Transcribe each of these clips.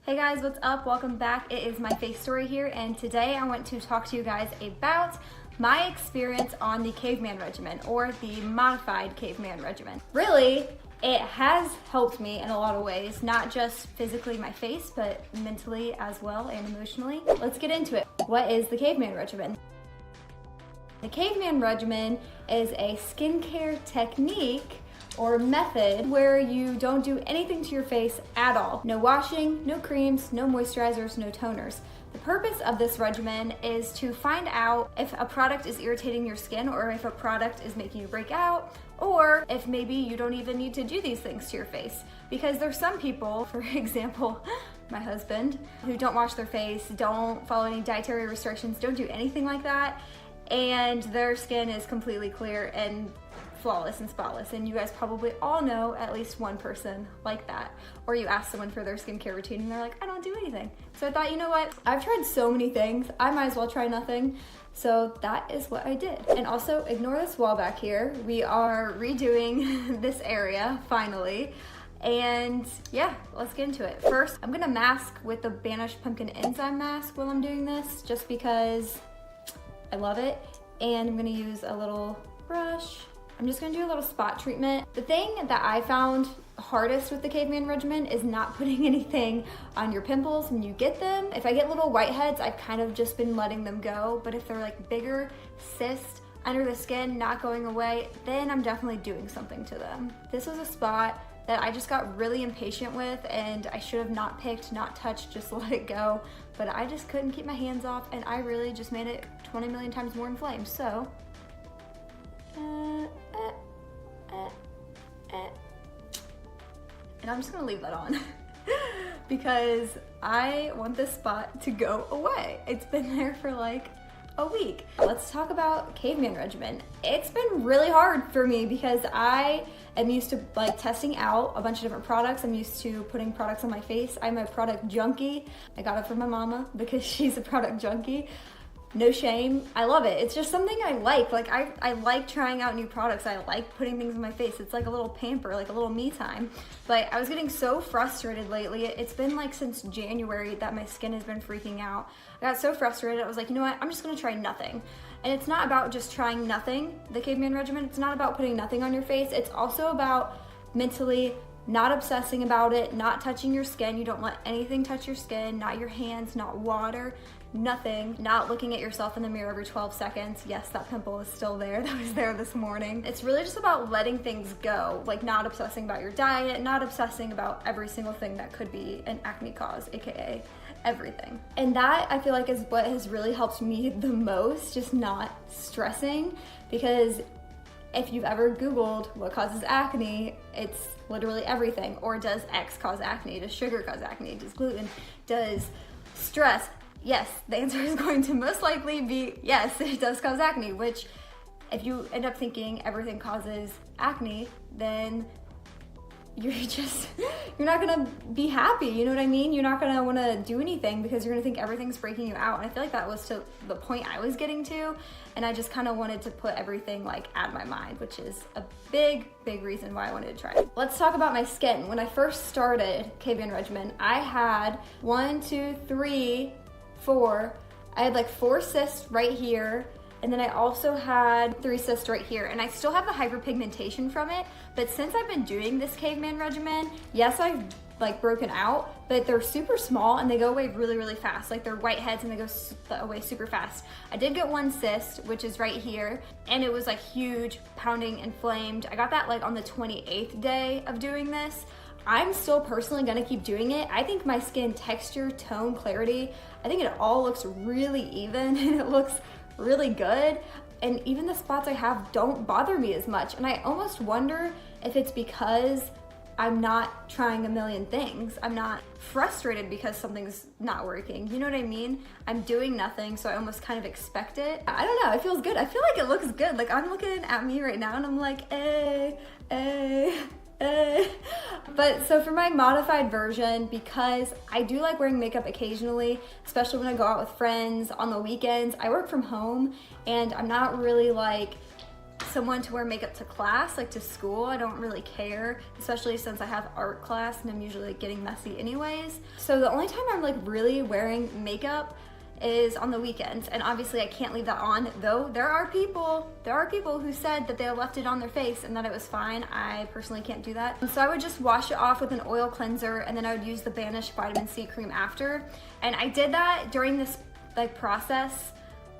Hey guys, what's up? Welcome back. It is my face story here, and today I want to talk to you guys about my experience on the Caveman regimen, or the modified Caveman regimen. Really, it has helped me in a lot of ways, not just physically my face, but mentally as well and emotionally. Let's get into it. What is the Caveman regimen? The Caveman regimen is a skincare technique or method where you don't do anything to your face at all. No washing, no creams, no moisturizers, no toners. The purpose of this regimen is to find out if a product is irritating your skin, or if a product is making you break out, or if maybe you don't even need to do these things to your face. Because there's some people, for example, my husband, who don't wash their face, don't follow any dietary restrictions, don't do anything like that, and their skin is completely clear and flawless and spotless. And you guys probably all know at least one person like that. Or you ask someone for their skincare routine and they're like, I don't do anything. So I thought, you know what? I've tried so many things, I might as well try nothing. So that is what I did. And also, ignore this wall back here. We are redoing this area, finally. And yeah, let's get into it. First, I'm gonna mask with the Banished Pumpkin Enzyme Mask while I'm doing this, just because I love it. And I'm gonna use a little brush. I'm just gonna do a little spot treatment. The thing that I found hardest with the Caveman regimen is not putting anything on your pimples when you get them. If I get little whiteheads, I've kind of just been letting them go. But if they're like bigger cysts under the skin, not going away, then I'm definitely doing something to them. This was a spot that I just got really impatient with, and I should have not picked, not touched, just let it go. But I just couldn't keep my hands off, and I really just made it 20 million times more inflamed. So, and I'm just gonna leave that on because I want this spot to go away. It's been there for like a week. Let's talk about Caveman regimen. It's been really hard for me because I am used to like testing out a bunch of different products. I'm used to putting products on my face. I'm a product junkie. I got it from my mama because she's a product junkie. No shame, I love it. It's just something I like. Like I like trying out new products. I like putting things on my face. It's like a little pamper, like a little me time. But I was getting so frustrated lately. It's been like since January that my skin has been freaking out. I got so frustrated, I was like, you know what, I'm just gonna try nothing. And it's not about just trying nothing, the Caveman regimen. It's not about putting nothing on your face. It's also about mentally not obsessing about it, not touching your skin. You don't let anything touch your skin, not your hands, not water, nothing. Not looking at yourself in the mirror every 12 seconds. Yes, that pimple is still there. That was there this morning. It's really just about letting things go, like not obsessing about your diet, not obsessing about every single thing that could be an acne cause, AKA everything. And that, I feel like, is what has really helped me the most, just not stressing. Because if you've ever Googled what causes acne, it's literally everything. Or does X cause acne? Does sugar cause acne? Does gluten? Does stress? Yes, the answer is going to most likely be yes, it does cause acne, which if you end up thinking everything causes acne, then you're not gonna be happy, you know what I mean? You're not gonna wanna do anything because you're gonna think everything's breaking you out. And I feel like that was to the point I was getting to, and I just kinda wanted to put everything like out of my mind, which is a big reason why I wanted to try it. Let's talk about my skin. When I first started Caveman regimen, I had 1, 2, 3, 4. I had like 4 cysts right here, and then I also had 3 cysts right here, and I still have the hyperpigmentation from it. But since I've been doing this Caveman regimen, yes, I've like broken out, but they're super small and they go away really fast. Like they're whiteheads and they go away super fast. I did get 1 cyst, which is right here, and it was like huge, pounding, inflamed. I got that like on the 28th day of doing this. I'm still personally gonna keep doing it. I think my skin texture, tone, clarity, I think it all looks really even and it looks really good. And even the spots I have don't bother me as much. And I almost wonder if it's because I'm not trying a million things. I'm not frustrated because something's not working. You know what I mean? I'm doing nothing, so I almost kind of expect it. I don't know, it feels good. I feel like it looks good. Like I'm looking at me right now and I'm like, But so for my modified version, because I do like wearing makeup occasionally, especially when I go out with friends on the weekends, I work from home and I'm not really like someone to wear makeup to class, like to school. I don't really care, especially since I have art class and I'm usually like getting messy anyways. So the only time I'm like really wearing makeup is on the weekends, and obviously I can't leave that on, though there are people who said that they left it on their face and that it was fine. I personally can't do that. So I would just wash it off with an oil cleanser, and then I would use the Banish vitamin C cream after. And I did that during this like process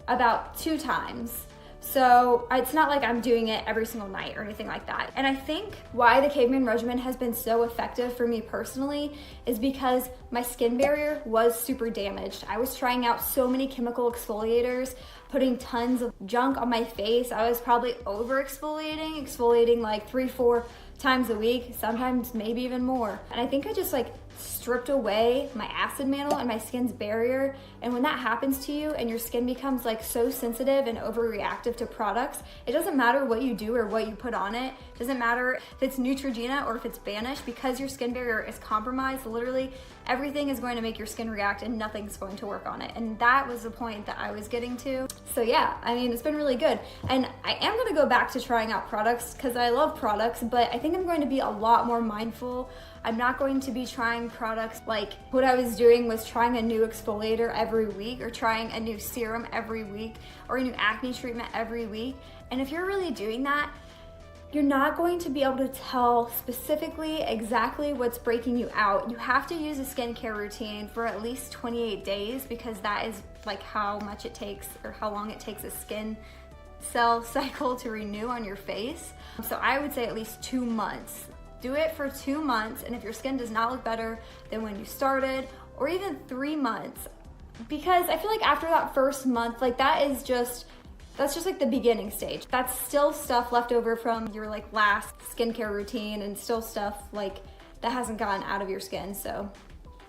about 2 times. So it's not like I'm doing it every single night or anything like that. And I think why the Caveman regimen has been so effective for me personally is because my skin barrier was super damaged. I was trying out so many chemical exfoliators, putting tons of junk on my face. I was probably over exfoliating like 3-4 times a week, sometimes maybe even more. And I think I just like stripped away my acid mantle and my skin's barrier. And when that happens to you and your skin becomes like so sensitive and overreactive to products, it doesn't matter what you do or what you put on it. It doesn't matter if it's Neutrogena or if it's Banish, because your skin barrier is compromised, literally everything is going to make your skin react and nothing's going to work on it. And that was the point that I was getting to. So yeah, I mean, it's been really good. And I am gonna go back to trying out products because I love products, but I think I'm going to be a lot more mindful. I'm not going to be trying products like what I was doing was trying a new exfoliator every week, or trying a new serum every week, or a new acne treatment every week. And if you're really doing that, you're not going to be able to tell specifically exactly what's breaking you out. You have to use a skincare routine for at least 28 days, because that is like how much it takes, or how long it takes a skin cell cycle to renew on your face. So I would say at least 2 months. Do it for 2 months, and if your skin does not look better than when you started, or even 3 months, because I feel like after that first month, like that's just like the beginning stage. That's still stuff left over from your like last skincare routine, and still stuff like that hasn't gotten out of your skin. So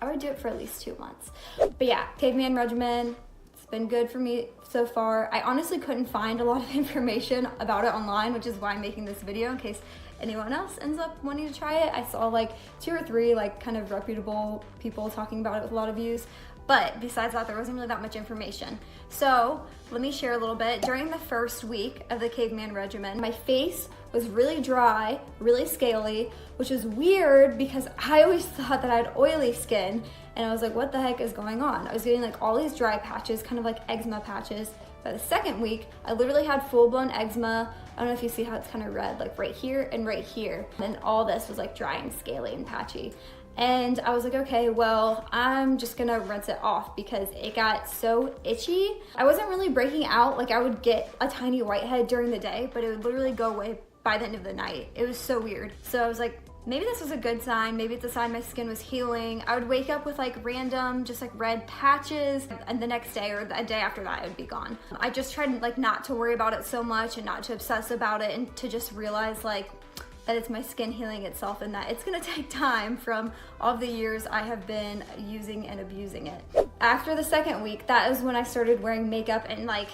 I would do it for at least 2 months. But yeah, Caveman regimen, it's been good for me so far. I honestly couldn't find a lot of information about it online, which is why I'm making this video, in case anyone else ends up wanting to try it. I saw like 2 or 3 like kind of reputable people talking about it with a lot of views. But besides that, there wasn't really that much information. So let me share a little bit. During the first week of the Caveman regimen, my face was really dry, really scaly, which is weird because I always thought that I had oily skin, and I was like, what the heck is going on? I was getting like all these dry patches, kind of like eczema patches. By the second week, I literally had full-blown eczema. I don't know if you see how it's kind of red, like right here and right here. And all this was like dry and scaly and patchy. And I was like, okay, well, I'm just gonna rinse it off because it got so itchy. I wasn't really breaking out. Like, I would get a tiny whitehead during the day, but it would literally go away by the end of the night. It was so weird. So I was like, maybe this was a good sign. Maybe it's a sign my skin was healing. I would wake up with like random, just like red patches, and the next day or a day after that, it would be gone. I just tried like not to worry about it so much and not to obsess about it, and to just realize like that it's my skin healing itself, and that it's gonna take time from all the years I have been using and abusing it. After the second week, that is when I started wearing makeup and like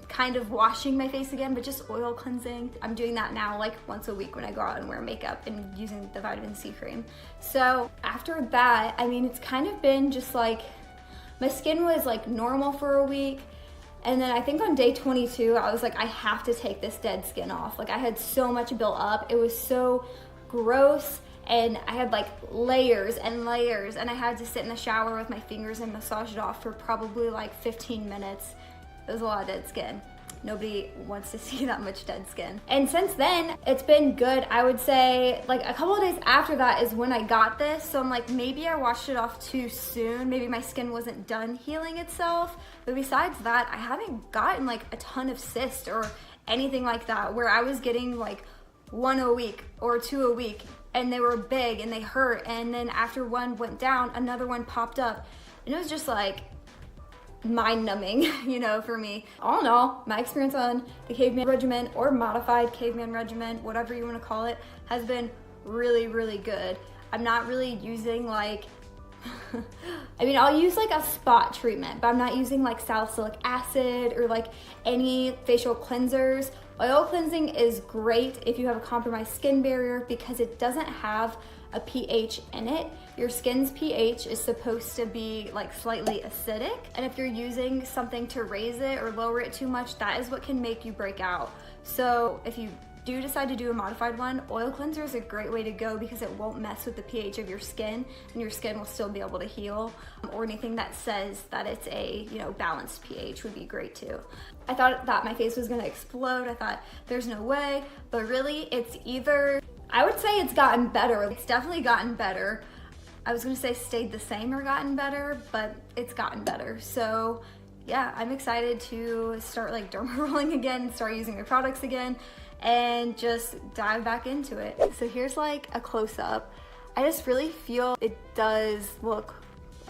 kind of washing my face again, but just oil cleansing. I'm doing that now like once a week when I go out and wear makeup, and using the vitamin C cream. So after that, I mean, it's kind of been just like, my skin was like normal for a week. And then I think on day 22, I was like, I have to take this dead skin off. Like, I had so much built up. It was so gross. And I had like layers and layers, and I had to sit in the shower with my fingers and massage it off for probably like 15 minutes. It was a lot of dead skin. Nobody wants to see that much dead skin. And since then, it's been good. I would say like a couple of days after that is when I got this. So I'm like, maybe I washed it off too soon. Maybe my skin wasn't done healing itself. But besides that, I haven't gotten like a ton of cysts or anything like that, where I was getting like 1 a week or 2 a week, and they were big and they hurt. And then after one went down, another one popped up. And it was just like mind-numbing, you know, for me. All in all, my experience on the Caveman regimen, or modified Caveman regimen, whatever you want to call it, has been really, really good. I'm not really using like I mean, I'll use like a spot treatment, but I'm not using like salicylic acid or like any facial cleansers. Oil cleansing is great if you have a compromised skin barrier, because it doesn't have a pH in it. your skin's pH is supposed to be like slightly acidic. And if you're using something to raise it or lower it too much, that is what can make you break out. So if you do decide to do a modified one, oil cleanser is a great way to go because it won't mess with the pH of your skin and your skin will still be able to heal. Or anything that says that it's a, you know, balanced pH would be great too. I thought that my face was gonna explode. I thought there's no way, but really it's either, I would say it's gotten better. It's definitely gotten better. I was gonna say stayed the same or gotten better, but it's gotten better. So yeah, I'm excited to start like derma rolling again, start using the products again, and just dive back into it. So here's like a close-up. I just really feel it does look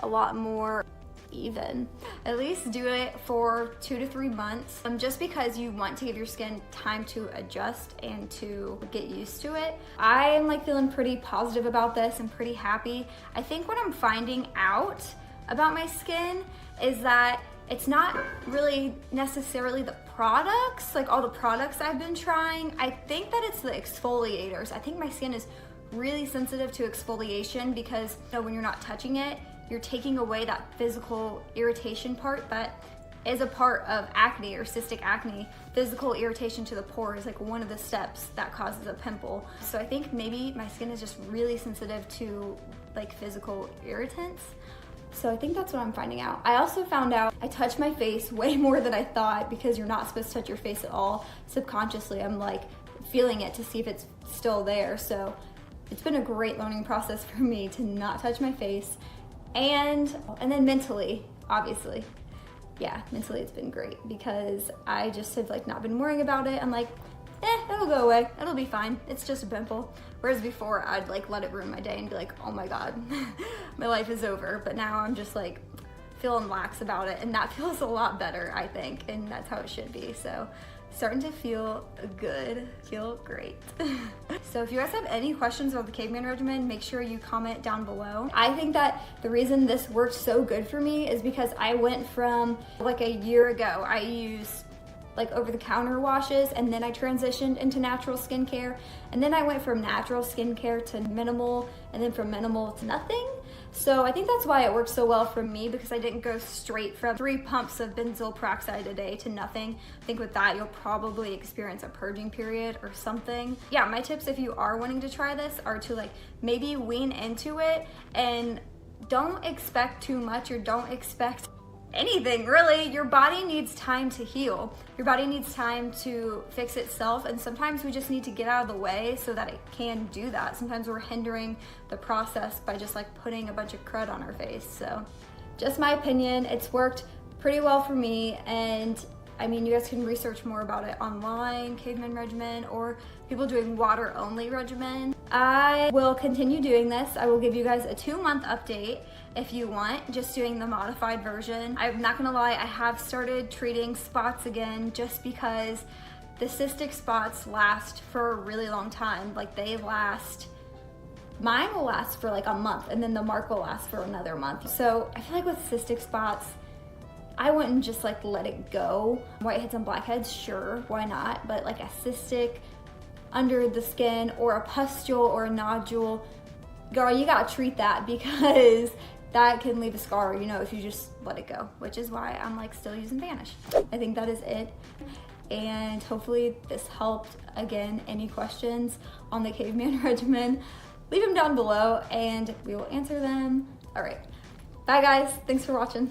a lot more even. At least do it for 2 to 3 months, just because you want to give your skin time to adjust and to get used to it. I am like feeling pretty positive about this and pretty happy. I think what I'm finding out about my skin is that it's not really necessarily the products, like all the products I've been trying. I think that it's the exfoliators. I think my skin is really sensitive to exfoliation because, you know, when you're not touching it, you're taking away that physical irritation part that is a part of acne or cystic acne. Physical irritation to the pore is like one of the steps that causes a pimple. So I think maybe my skin is just really sensitive to like physical irritants. So I think that's what I'm finding out. I also found out I touch my face way more than I thought because you're not supposed to touch your face at all. Subconsciously, I'm like feeling it to see if it's still there. So it's been a great learning process for me to not touch my face. And then mentally, obviously. Yeah, mentally it's been great because I just have like not been worrying about it. I'm like, it'll go away. It'll be fine. It's just a pimple. Whereas before I'd like let it ruin my day and be like, oh my God, my life is over. But now I'm just like feeling lax about it, and that feels a lot better, I think. And that's how it should be. So starting to feel good, feel great. So if you guys have any questions about the Caveman regimen, make sure you comment down below. I think that the reason this worked so good for me is because I went from like a year ago, I used like over-the-counter washes, and then I transitioned into natural skincare, and then I went from natural skincare to minimal, and then from minimal to nothing. So I think that's why it worked so well for me, because I didn't go straight from 3 pumps of benzoyl peroxide a day to nothing. I think with that you'll probably experience a purging period or something. Yeah, my tips if you are wanting to try this are to like maybe wean into it and don't expect too much, or don't expect anything really. Your body needs time to heal. Your body needs time to fix itself, and sometimes we just need to get out of the way so that it can do that. Sometimes we're hindering the process by just like putting a bunch of crud on our face. So just my opinion, it's worked pretty well for me, and I mean, you guys can research more about it online, Caveman regimen, or people doing water only regimen. I will continue doing this. I will give you guys a 2-month update if you want, just doing the modified version. I'm not gonna lie, I have started treating spots again just because the cystic spots last for a really long time. Like they last, mine will last for like a month, and then the mark will last for another month. So I feel like with cystic spots, I wouldn't just like let it go. Whiteheads and blackheads, sure, why not? But like a cystic under the skin, or a pustule or a nodule, girl, you gotta treat that, because that can leave a scar, you know, if you just let it go, which is why I'm like still using Vanish. I think that is it. And hopefully this helped. Again, any questions on the Caveman regimen, leave them down below and we will answer them. All right, bye guys, thanks for watching.